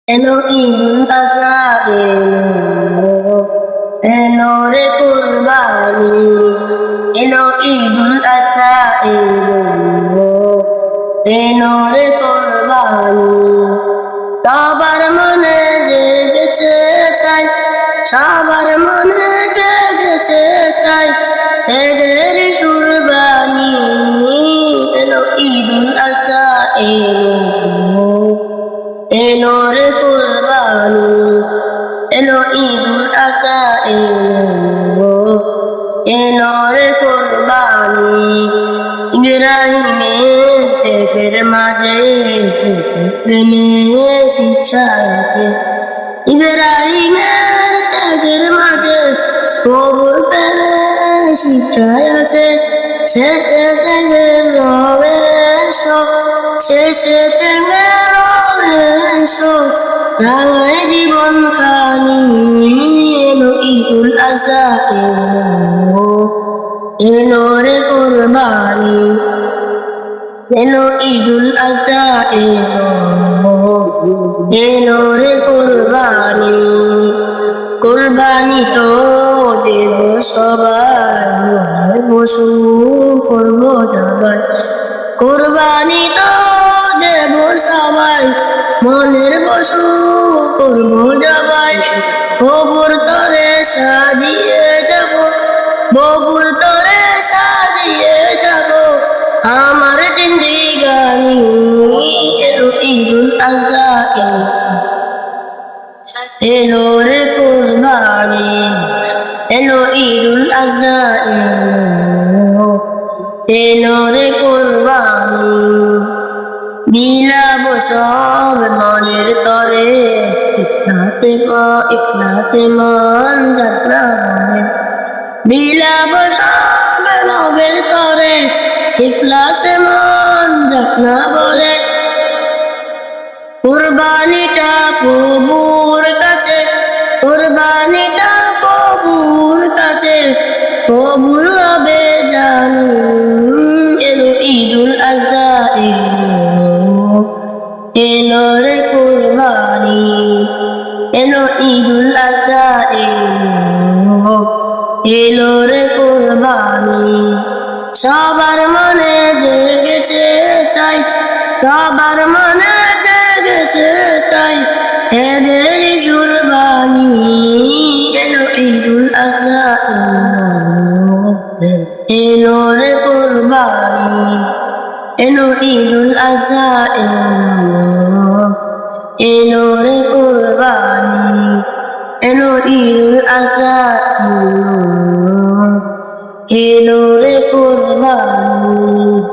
এলো ঈদুল আজহা এলো রে কুরবানি এলো ঈদুল আজহা এলো রে কুরবানি সবার মনে জেগেছে তাই সবার মনে জেগেছে তাই এদের কুরবানি এলো ঈদুল আজহা এলো রে কুরবানি এলো ঈদুল আজহা এলো রে কুরবানি ইব্রাহিমের ত্যাগের মাঝে প্রেমের শিক্ষাকে ইব্রাহিমের ত্যাগের মাঝে প্রভুর প্রেমের শিক্ষায় আছে শেষে ত্যাগের রবেশ শেষে ত্যাগের রাঙায় জীবন খানি এলো ঈদুল আজহা এলো রে কুরবানি এলো ঈদুল আজহা এলো রে কুরবানি কুরবানি তো দেব সবাই পশু করবো জবাই কুরবানি তো দেব সবাই মনের পশু করবো জবাই ববুর তরে সাজিয়ে যাব ববুর তরে সাজিয়ে যাব আমার জিন্দিগানি এলো ঈদুল আজহা এলো রে কুরবানি এলো ঈদুল আজহা এলো রে কুরবানি বিলাব সব মনের তরে ইকলাতে মন যাত্রা বলে বিলাব সব নবের তরে ইকলাতে মন যাত্রা বলে কুরবানিটা প্রভুর কাছে কুরবানিটা প্রভুর কাছে প্রভুর হবে জানু এলো ঈদুল আজহা এলো রে কুরবানি এলো ঈদুল আজহা এলো রে কুরবানি সবার মনে জেগেছে তাই সবার মনে জেগেছে তাই এদের কুরবানি এলো ঈদুল আজহা এলো রে কুরবানি এলো ঈদুল আজহা এলো রে কুরবানি এলো ঈদুল আজহা এলো রে কুরবানি।